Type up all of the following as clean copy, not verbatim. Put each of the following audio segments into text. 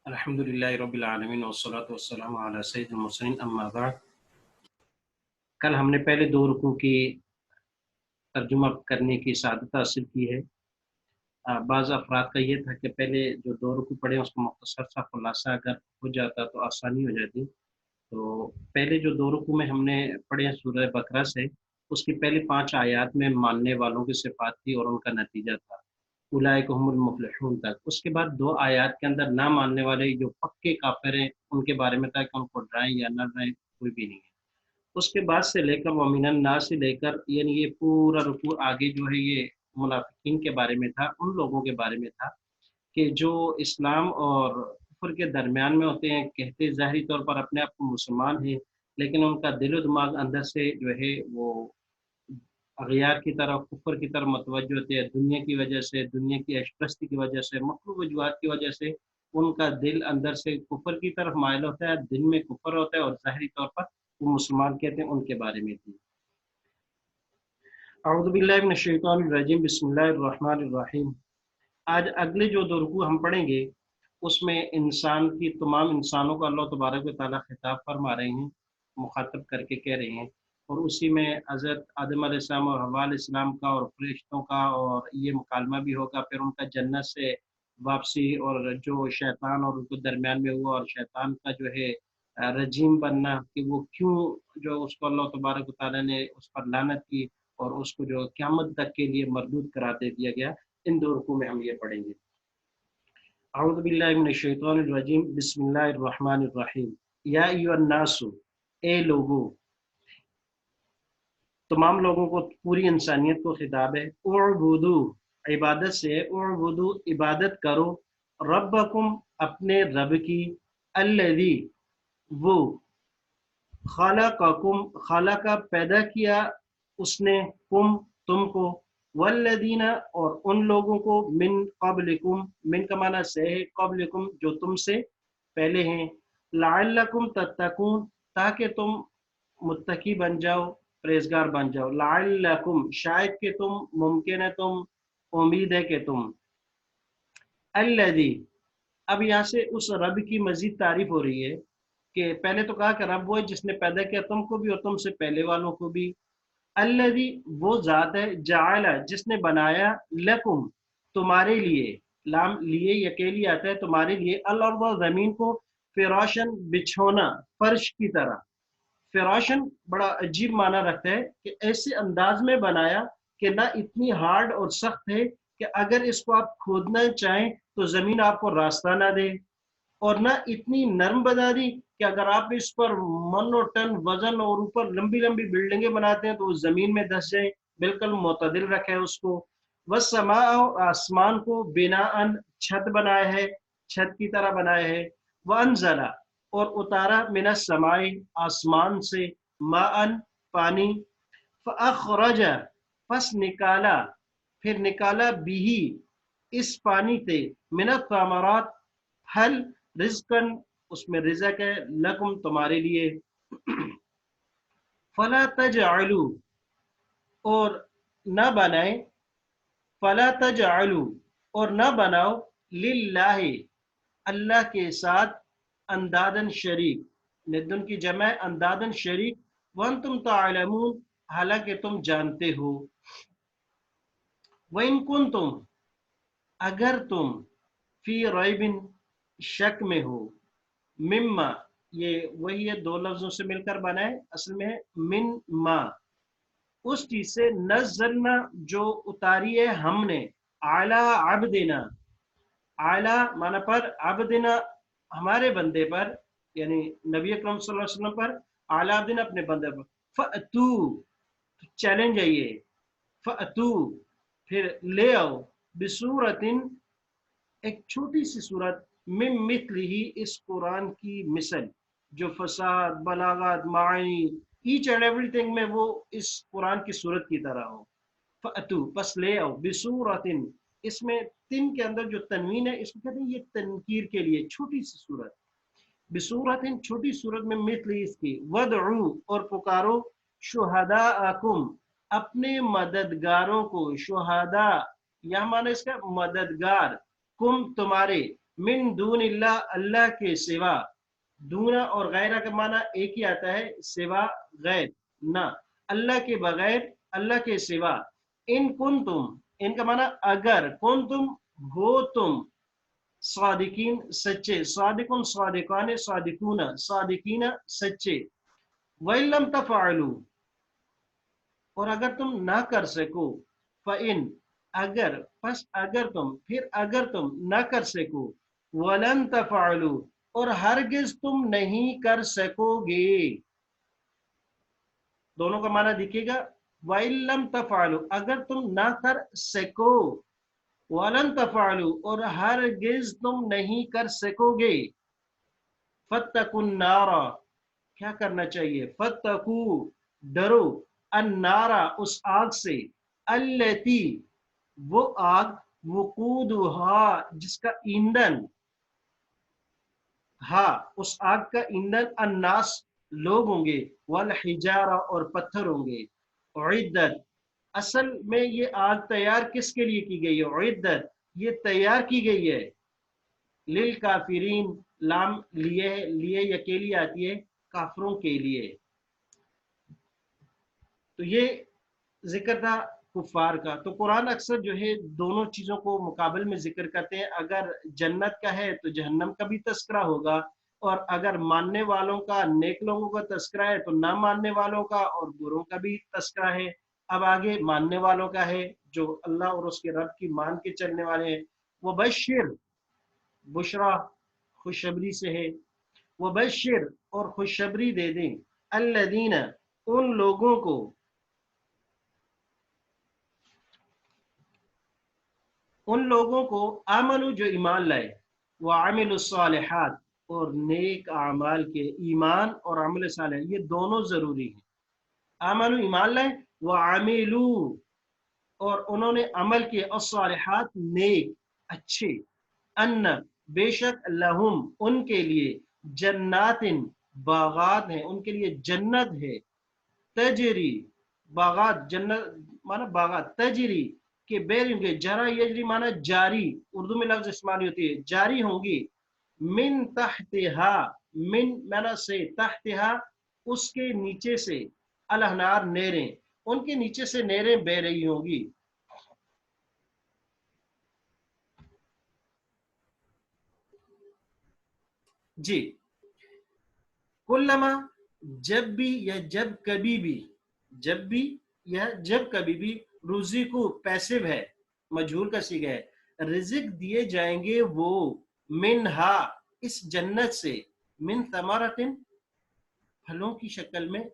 अल्हम्दुलिल्लाहि रब्बिल आलमीन वस्सलातु वस्सलामु अला सय्यिदिल मुरसलीन अम्मा बाद। कल हमने पहले दो रुकू की तर्जुमा करने की सआदत हासिल की है। बाज़ अफ़राद का ये था कि पहले जो दो रुकू पढ़े उसका मुख्तसर सा खुलासा अगर हो जाता तो आसानी हो जाती। तो पहले जो दो रुकू में हमने पढ़े सूरह बकरा से, उसकी पहली 5 आयत में मानने वालों की सिफ़ात थी और उनका नतीजा था उलाइका हुमुल मुफ़्लिहून तक। उसके बाद 2 आयत के अंदर ना मानने वाले जो पक्के काफ़िर हैं उनके बारे में था कि उनको डराएँ या ना डराएँ, कोई भी नहीं है। उसके बाद से लेकर व मिनन नास से लेकर यानी ये पूरा रुकू आगे जो है ये मुनाफिकीन के बारे में था, उन लोगों के बारे में था कि जो इस्लाम और कुफ्र के दरमियान में होते हैं, कहते ज़ाहिरी तौर पर अपने आप को मुसलमान हैं, लेकिन उनका दिल व दिमाग अंदर से जो है वो अग़यार की तरफ, कुफ्र की तरफ मुतवज्जह होते हैं। दुनिया की वजह से, दुनिया की ऐश-परस्ती की वजह से, मख़लूक़ वजूहात की वजह से उनका दिल अंदर से कुफ्र की तरफ माइल होता है, दिल में कुफ्र होता है और ज़ाहिरी तौर पर वो मुसलमान कहते हैं, उनके बारे में थी। अऊज़ु बिल्लाहि मिनश शैतानिर रजीम, बिस्मिल्लाहिर रहमानिर रहीम। आज अगले जो 2 रुकू हम पढ़ेंगे, उसमें इंसान की तमाम इंसानों को अल्लाह तबारक व तआला खिताब फरमा रहे हैं, मुखातब करके कह रहे हैं और उसी में हज़रत आदम अलैहिस्सलाम और हव्वा अलैहिस्सलाम का और फ़रिश्तों का और ये मुकालमा भी होगा, फिर उनका जन्नत से वापसी और जो शैतान और उनके दरमियान में हुआ और शैतान का जो है रजीम बनना कि वो क्यों जो उसको अल्लाह तबारक व तआला ने उस पर लानत की और उसको जो क़यामत तक के लिए मरदूद करार दे दिया गया। इन 2 रुकू में हम ये पढ़ेंगे। अऊज़ु बिल्लाहि मिनश शैतानिर रजीम, बिस्मिल्लाहिर रहमानिर रहीम। या अय्युहन नासु, ए लोगो, तमाम लोगों को, पूरी इंसानियत को खिताब है। उअबुदू, इबादत से है, उअबुदू इबादत करो, रब्बकुम अपने रब की, अल्लज़ी वो, खलक़कुम खलक़ा पैदा किया उसने, कुम तुमको, वल्लदीना और उन लोगों को, मिन क़ब्लिकुम, मिन का माना से है, क़ब्लिकुम जो तुमसे पहले हैं, लअल्लकुम तत्तकून ताकि तुम मुत्तकी बन जाओ, परहेज़गार बन जाओ। लअल्लकुम शायद कि तुम, मुमकिन है तुम, उम्मीद है कि तुम। अल्लज़ी, अब यहाँ से उस रब की मज़ीद तारीफ़ हो रही है कि पहले तो कहा कि रब वो है जिसने पैदा किया तुमको भी और तुमसे पहले वालों को भी। अल्लज़ी वो ज़ात है, जअला जिसने बनाया, लकुम तुम्हारे लिए, लाम लिए ये अकेली आता है तुम्हारे लिए, अल अर्द ज़मीन को, फ़िराशन बिछोना, फर्श की तरह। फ़िराशन बड़ा अजीब माना रखता है कि ऐसे अंदाज में बनाया कि ना इतनी हार्ड और सख्त है कि अगर इसको आप खोदना चाहें तो ज़मीन आपको रास्ता ना दे, और ना इतनी नर्म बना दी कि अगर आप इस पर मन और टन वजन और ऊपर लंबी लंबी बिल्डिंगें बनाते हैं तो वो जमीन में धस जाए, बिल्कुल मोतदिल रखे है उसको। वस समा, आसमान को, बिनाअन छत बनाया है, छत की तरह बनाया है। वअनज़ला और उतारा, मिनस समाई आसमान से, माअन पानी, फ़अख़रज पस निकाला, फिर निकाला, बिही इस पानी से, मिनत तमरात फल, रिज़्क़न उसमें रिज़्क़ है, लकुम तुम्हारे लिए। फला तजअलू और न बनाए, फला तजअलू और न बनाओ, लिल्लाहि अल्लाह के साथ, अंदादन शरीक, निद्दुन की जमा है, अंदादन शरीक, वअंतुम तालमून हालांकि तुम जानते हो। वइन कुंतुम अगर तुम, फी रैबिन शक में हो, मिम्मा ये वही है, दो लफ्जों से मिलकर बना है, असल में है मिन मा, उस चीज से, नज़लना जो उतारी है हमने, आला अब्दिना, आला माना पर, अब्दिना हमारे बंदे पर, यानी नबी अकरम सल्लल्लाहु अलैहि वसल्लम पर, आला अब्दिना अपने बंदे पर, फअतू चैलेंज है ये, फअतू फिर ले आओ, बिसूरतिन एक छोटी सी सूरत, मिन मिथलिही इस कुरान की मिसल, जो फसाद, बलागत, मानी, ईच एंड एवरीथिंग में वो इस कुरान की सूरत की तरह हो। फअतू बस ले आओ, बिसूरतिन इसमें तिन के अंदर जो तनवीन है इसको कहते हैं ये तनकीर के लिए, छोटी सी सूरत, बिसूरतिन छोटी सूरत में, मिथली इसकी, वदउ और पुकारो, शुहदाअकुम अपने मददगारों को, शुहदा यहाँ माना इसका मददगार, कुम तुम्हारे, मिन दून इल्लाह, अल्लाह के सिवा। दूना और गैरा का माना एक ही आता है, सिवा गैर ना, अल्लाह के बगैर, अल्लाह के सिवा। इन कुन तुम, इनका माना अगर, कुन तुम हो तुम, सादिकीन सच्चे, सादिकुन सादिकान सादिकूना सादिकीना सच्चे। वइल्लम तफअलू, और अगर तुम ना कर सको, फ़इन, अगर, बस अगर तुम, फिर अगर तुम ना कर सको, वलन तफअलू, और हरगिज तुम नहीं कर सकोगे। दोनों का माना दिखेगा, वइल्लम तफअलू, अगर तुम ना कर सको, वलन तफअलू, और हरगिज तुम नहीं कर सकोगे। फत्तकुन नारा, क्या करना चाहिए, फत्तकू, डरो, अन्नारा, उस आग से, अल्लती, वो आग, वकूदुहा, जिसका ईंधन, हा, उस आग का ईंधन, अन्नास, लोग होंगे, वल हिजारा, और पत्थर होंगे। उइद्दत, असल में ये आग तैयार किसके लिए की गई है, उइद्दत, ये तैयार की गई है, लिल काफिरीन, लाम लिए, लिए अकेली आती है, काफरों के लिए। तो ये जिक्र था कुफार का। तो कुरान अक्सर जो है दोनों चीजों को मुकाबले में जिक्र करते हैं, अगर जन्नत का है तो जहन्नम का भी तस्करा होगा, और अगर मानने वालों का, नेक लोगों का तस्करा है, तो ना मानने वालों का और बुरों का भी तस्करा है। अब आगे मानने वालों का है, जो अल्लाह और उसके रब की मान के चलने वाले हैं। वो बशिर, बुशरा, खुशखबरी से है, वो बशिर, और खुशखबरी दे दें, अल्लदीना, उन लोगों को, उन लोगों को, आमनु, जो ईमान लाए, व आमिलुस्सालिहात, और नेक आमाल के, ईमान और अमल सालेह ये दोनों जरूरी हैं। आमनु ईमान लाए, व आमिलू, और उन्होंने अमल किए, अस्सालिहात नेक, अच्छे, अन्न, बेशक, लहुम, उनके लिए, जन्नातिन, बागात हैं, उनके लिए जन्नत है, तजरी, बागात, जन्नत माना बागात, तजरी, के बेर होंगे, जरा यजरी माना जारी, उर्दू में लफ्ज इस्तेमाल होती है, जारी होंगी, मिन तहतिहा, मिन माना से, तहतिहा, उसके नीचे से, अलहनार, नहरें, उनके नीचे से नहरें बह रही होंगी। जी, कुल्लमा, जब भी या जब कभी भी, जब भी या जब कभी भी, रुज़िकु पैसिव है, मजहूल का सीगा है, रिजिक दिए जाएंगे वो, मिनहा, इस जन्नत से, मिन तमरतिन, फलों की शक्ल में,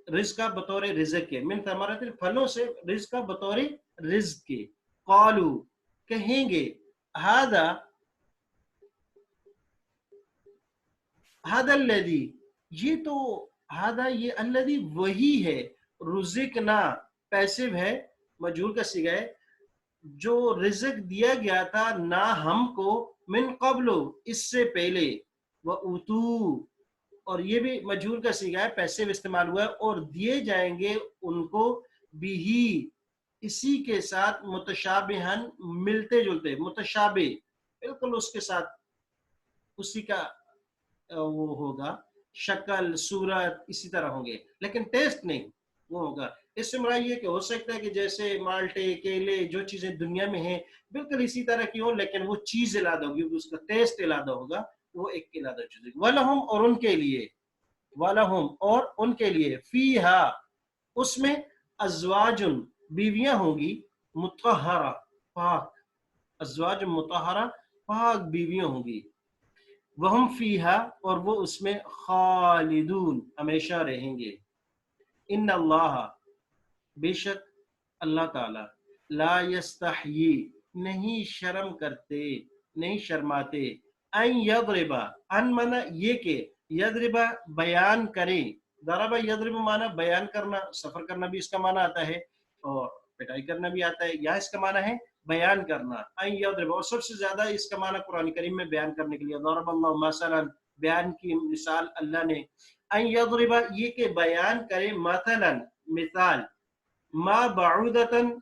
रिज्क बतौर रिज्क के, मिन तमरतिन, फलों से, रिज्क बतौर रिज्क के। कालू, कहेंगे, हादा, हादा अल्लदी, ये तो, हादा ये, अल्लदी वही है, रुज़िकना पैसिव है, मजहूल का सीगा है, जो रिज़्क दिया गया था ना हमको, मिन कब्लो, इससे पहले, व उतू, और ये भी मजहूल का सीगा है, पैसिव इस्तेमाल हुआ है, और दिए जाएंगे उनको, बिही, इसी के साथ, मुतशाबिहन, मिलते जुलते, मुतशाबे, बिल्कुल उसके साथ, उसी का वो होगा, शक्ल, सूरत इसी तरह होंगे, लेकिन टेस्ट नहीं वो होगा। इससे मुराद ये कि हो सकता है कि जैसे माल्टे, केले, जो चीजें दुनिया में हैं बिल्कुल इसी तरह की हो, लेकिन वो चीज इलादा होगी, उसका टेस्ट इलादा होगा, वो एक इलादा चीज होगी। वलहुम, और उनके लिए, वलहुम, और उनके लिए, फीहा, उसमें, अजवाजुन, बीवियां होंगी, मुतहरा, पाक, अजवाज मुतहरा, पाक बीवियां होंगी, वहम फीहा, और वो उसमें, खालिदून, हमेशा रहेंगे। इन अल्लाह, बेशक अल्लाह ताला, ला यस्तहयी, नहीं शर्म करते, नहीं शर्माते, अन यदरिबा, अन माना ये के, यदरिबा बयान करें, दरबा यदरिबा माना बयान करना, सफर करना भी इसका माना आता है, और पिटाई करना भी आता है, यहाँ इसका माना है बयान करना, अन यदरिबा, और सबसे ज्यादा इसका माना कुरान करीम में बयान करने के लिए, दरबल्लाहु मसलन, बयान की मिसाल अल्लाह ने, अन यदरिबा ये के बयान करे, मसलन मिसाल, माँ बाउदतन,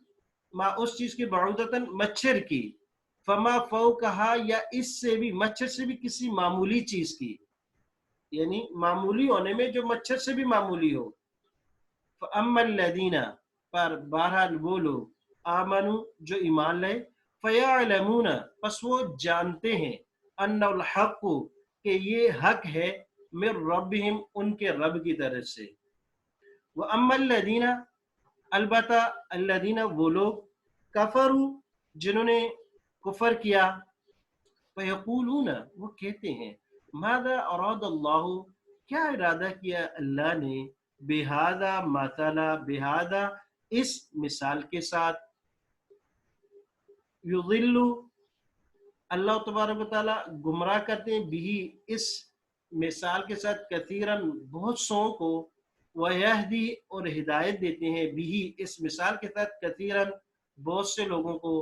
माँ उस चीज की, बाउदतन मच्छर की, फमा फौकहा, या इससे भी, मच्छर से भी किसी मामूली चीज की, यानी मामूली होने में जो मच्छर से भी मामूली हो। फअम्मल लदीना, पर बहरहाल वो लोग, आमनु जो ईमान लाए, फयअलमूना, बस वो जानते हैं, अन्नल हक़, कि ये हक है, मिर रब्बिहिम, उनके रब की तरफ से। व अम्मल लदीना, अलबत्ता अल्लदीना वो लोग, कफरू, जिन्होंने कुफर किया, फयक़ूलून, वो कहते हैं, माज़ा अरादल्लाहु, क्या इरादा किया अल्लाह ने, बेहादा मतला, बेहादा इस मिसाल के साथ, युज़िल्लु, अल्लाह तबारक व तआला गुमराह करते हैं, बिही, इस मिसाल के साथ, कसीरन, बहुत सौ को, वयहदी, और हिदायत देते हैं, बिही, इस मिसाल के साथ, कसीरन, बहुत से लोगों को,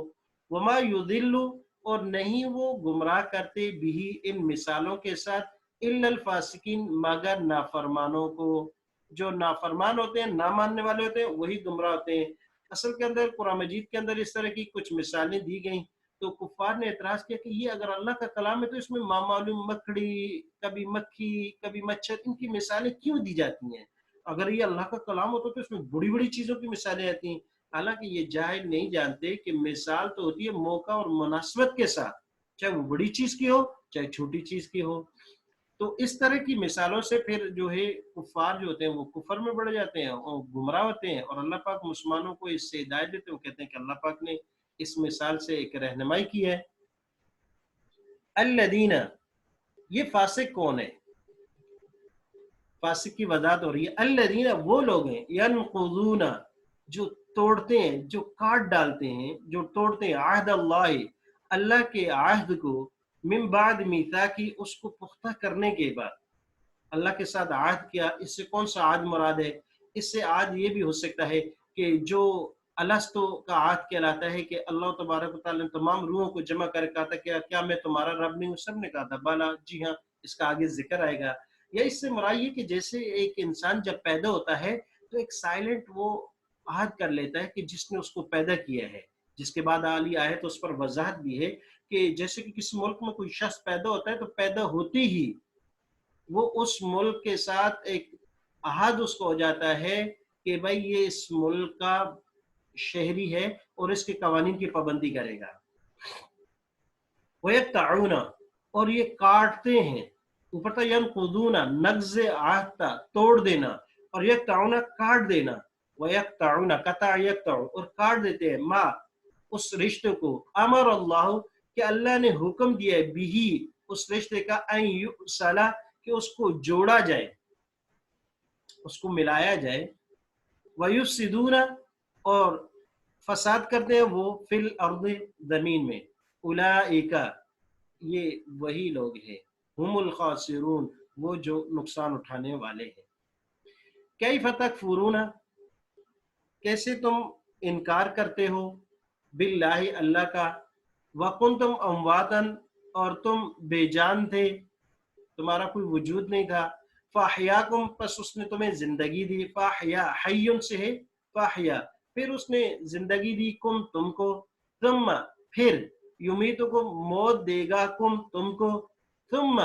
वमा युदिल्लु, और नहीं वो गुमराह करते, बिही, इन मिसालों के साथ, इल्लल फासिकीन, मगर नाफरमानों को। जो नाफरमान होते हैं, ना मानने वाले होते हैं, वही गुमराह होते हैं। असल के अंदर कुरान मजीद के अंदर इस तरह की कुछ मिसालें दी गई, तो कुफ़ार ने एतराज़ किया कि ये अगर अल्लाह का कलाम है तो इसमें मामूलूम मकड़ी, कभी मक्खी, कभी मच्छर, इनकी मिसालें क्यों दी जाती हैं? अगर ये अल्लाह का कलाम होता तो इसमें बड़ी-बड़ी चीज़ों की मिसालें आती हैं। हालांकि ये जाहिल नहीं जानते कि मिसाल तो होती है मौका और मुनासबत के साथ, चाहे वो बड़ी चीज़ की हो, चाहे छोटी चीज़ की हो। तो इस तरह की मिसालों से फिर जो है कुफ़ार जो होते हैं वो कुफर में बढ़ जाते हैं और गुमराह होते हैं, और अल्लाह पाक मुसलमानों को इससे हिदायत देते हैं। वो कहते हैं कि अल्लाह पाक ने इस मिसाल से एक रहनुमाई की है। अल्लदीना, ये फासिक कौन है? फासिक की वजाहत हो रही है। अल्लदीना, वो लोग हैं, यनकुज़ूना, जो तोड़ते हैं, जो काट डालते हैं, जो तोड़ते हैं, आहद अल्लाह, अल्लाह के आहद को, मिन बाद मीसाकी, उसको पुख्ता करने के बाद। अल्लाह के साथ आहद किया, इससे कौन सा आहद मुराद है? इससे आहद ये भी हो सकता है कि जो अलस्तो का आहद कहलाता है कि अल्लाह तबारक व तआला ने तमाम रूहों को जमा कर कहा था कि क्या मैं तुम्हारा रब नहीं हूँ? सब ने कहा था बाला, जी हाँ, इसका आगे जिक्र आएगा। या इससे मुराद ये कि जैसे एक इंसान जब पैदा होता है तो एक साइलेंट वो आहद कर लेता है कि जिसने उसको पैदा किया है। जिसके बाद आली आयत तो उस पर वजाहत भी है कि जैसे कि किसी मुल्क में कोई शख्स पैदा होता है तो पैदा होते ही वो उस मुल्क के साथ एक अहद उसको हो जाता है कि भाई ये इस मुल्क का शहरी है और इसके कवानीन की पाबंदी करेगा। वयक़तऊना, और ये काटते हैं, ऊपर था यनकुदूना, नग्ज़ आहता, तोड़ देना, और यक़तऊना, काट देना, वयक़तऊना, कता यक़तऊ, और काट देते हैं, मा, उस रिश्ते को, अमर अल्लाह, कि अल्लाह ने हुक्म दिया है, बिही, उस रिश्ते का, अन युसला, कि उसको जोड़ा जाए, उसको मिलाया जाए, वयुफ्सिदूना, और फसाद करते हैं वो, फिल अर्द, जमीन में, उलाइका, ये वही लोग हैं, हुमुल खासिरून, वो जो नुकसान उठाने वाले हैं। कैफ तकफुरूना, कैसे तुम इनकार करते हो, बिल्लाहि, अल्लाह का, वकुंतुम अमवातन, और तुम बेजान थे, तुम्हारा कोई वजूद नहीं था, फाहयाकुम, बस उसने तुम्हें जिंदगी दी, फाहया, हय्युन से है, फाहया, फिर उसने जिंदगी दी, कुम, तुमको, तुम, फिर, युमीतुकुम, मौत देगा, कुम, तुमको, तुम,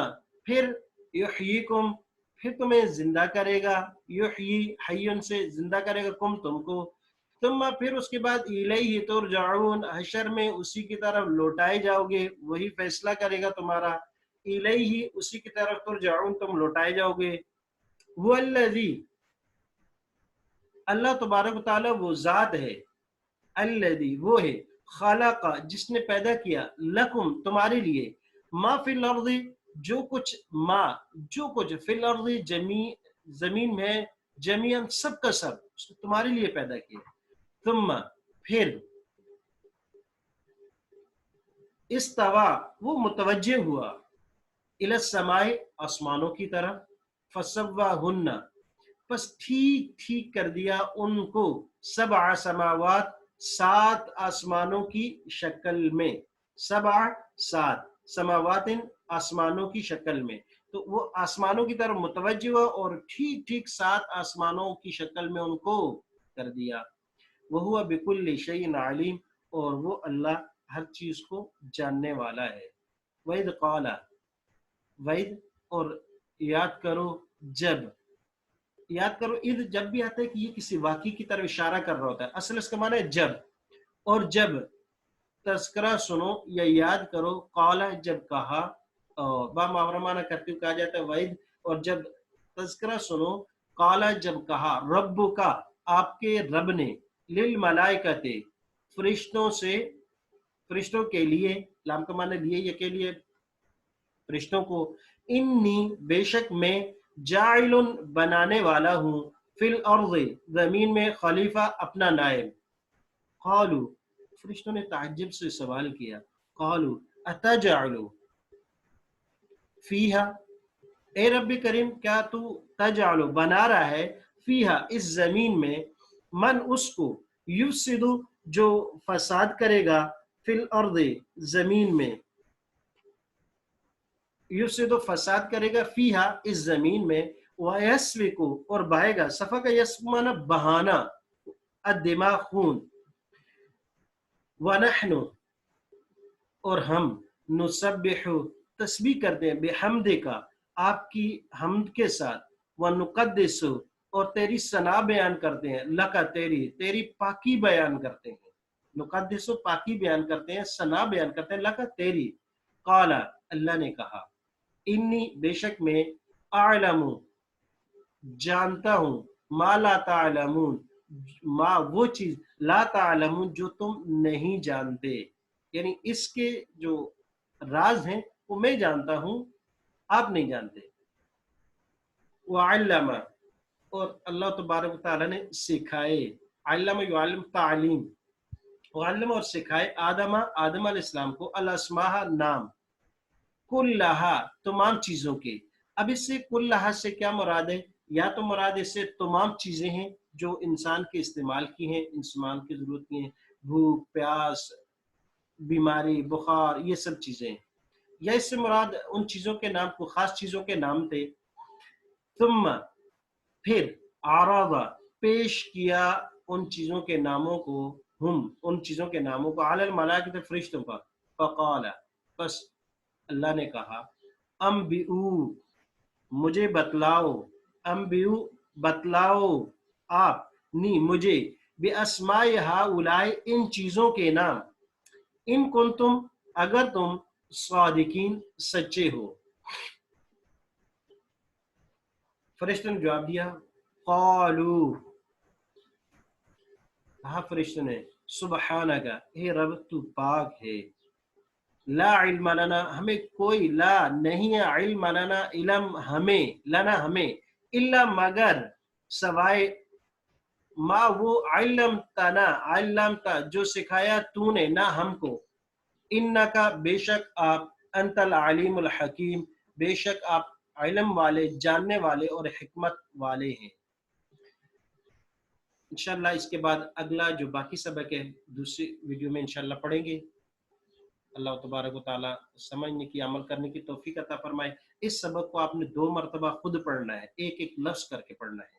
फिर, युहयीकुम, फिर तुम्हें जिंदा करेगा, युहयी, हय्युन से जिंदा करेगा, कुम, तुमको, तुम, फिर उसके बाद इलैहि तुरजाऊन, हशर में उसी की तरफ लौटाए जाओगे, वही फैसला करेगा तुम्हारा, इलैहि, उसी की तरफ तुरजाऊन, तुम लौटाए जाओगे। वल्लज़ी, अल्लाह तबारक व तआला वो जात है, अल्लज़ी, वो है, खलक़ा, जिसने पैदा किया, लकुम, तुम्हारे लिए, मा फिल अर्ज़ि, जो कुछ, मा, जो कुछ, फिल अर्ज़ि, जमीन में, जमीअन, सब का सब, उसने तुम्हारे लिए पैदा किया। तुम, फिर, इस्तवा, वो मुतवज्जे हुआ, इलस समाए, आसमानों की तरफ, फसव्वाहुन्ना, बस ठीक ठीक कर दिया उनको, सबआ समावात, 7 आसमानों की शक्ल में, सबआ, 7, समावातिन, आसमानों की शक्ल में, तो वो आसमानों की तरफ मुतवज्जे हुआ और ठीक ठीक 7 आसमानों की शक्ल में उनको कर दिया। वहुवा बिकुल्लि शैइन अलीम, और वो अल्लाह ہر چیز کو جاننے والا ہے. وَإِذْ قَالَ وَإِذْ اور یاد کرو جب، یاد کرو اذ جب بھی آتا ہے کہ یہ کسی واقعی کی طرف اشارہ کر رہا ہوتا ہے، اصل اس کا معنی ہے جب. اور جب تذکرہ سنو یا یاد کرو قالا جب کہا، با محاورہ معنی کرتے ہوئے کہا جاتا ہے وعید. اور جب تذکرہ سنو قالا جب کہا رب کا آپ کے رب نے للملائکۃ فرشتوں سے، فرشتوں کے لیے، لام کا معنی لیے یا کے لیے، فرشتوں کو، انی بے شک میں جاعل بنانے والا ہوں فی الارض زمین میں خلیفہ اپنا نائب. قالو فرشتوں نے تعجب سے سوال کیا، قالو اتجعل فیہا اے رب کریم کیا تو تجعل بنا رہا ہے فیہا اس زمین میں، من اس کو، یفسد جو فساد کرے گا، فی الارض زمین میں، یفسد فساد کرے گا فیہا اس زمین میں، ویسفک اور بہائے گا، سفک یسفک معنی بہانا، الدماء خون، ونحن اور ہم، نسبح تسبیح کرتے ہیں، بحمد کا آپ کی حمد کے ساتھ، ونقدس اور تیری ثنا بیان کرتے ہیں، لکا تیری پاکی بیان کرتے ہیں، نقدس پاکی بیان کرتے ہیں، ثنا بیان کرتے ہیں، لکا تیری. قال اللہ نے کہا انی بے شک میں اعلم جانتا ہوں، ما لا تعلمون ما وہ چیز، لا تعلمون جو تم نہیں جانتے، یعنی اس کے جو راز ہیں وہ میں جانتا ہوں، آپ نہیں جانتے. وعلم اور اللہ تبارک و تعالیٰ نے سکھائے، علم یعلم تعلیم، وعلم اور سکھائے آدم علیہ السلام کو الاسماء نام، کلہا تمام چیزوں کے. اب اس سے کلہا سے کیا مراد ہے؟ یا تو مراد اس سے تمام چیزیں ہیں جو انسان کے استعمال کی ہیں، انسان کی ضرورت کی ہیں، بھوک پیاس بیماری بخار یہ سب چیزیں ہیں، یا اس سے مراد ان چیزوں کے نام کو، خاص چیزوں کے نام تھے. ثم پھر عرض پیش کیا ان چیزوں کے ناموں کو، ان چیزوں کے ناموں کو، علی الملائکۃ فرشتوں پر. فقال بس اللہ نے کہا انبئو مجھے بتلاؤ، انبئو بتلاؤ آپ نی مجھے، باسماء ہؤلاء ان چیزوں کے نام، ان کنتم اگر تم صادقین سچے ہو. فرشتوں نے جواب دیا قالو کہا فرشتوں نے سبحانک اے رب تو پاک ہے، لا علم لنا ہمیں کوئی، لا نہیں ہے، علم لنا علم ہمیں، لنا ہمیں، الا مگر سوائے، ما وہ علمتنا علمتا جو سکھایا تو نے نہ ہم کو، انکا بے شک آپ، انت العلیم الحکیم بے شک آپ علم والے، جاننے والے اور حکمت والے ہیں. انشاءاللہ اس کے بعد اگلا جو باقی سبق ہے دوسری ویڈیو میں انشاءاللہ پڑھیں گے. اللہ تبارک و تعالیٰ سمجھنے کی، عمل کرنے کی توفیق عطا فرمائے. اس سبق کو آپ نے 2 مرتبہ خود پڑھنا ہے، ایک ایک لفظ کر کے پڑھنا ہے.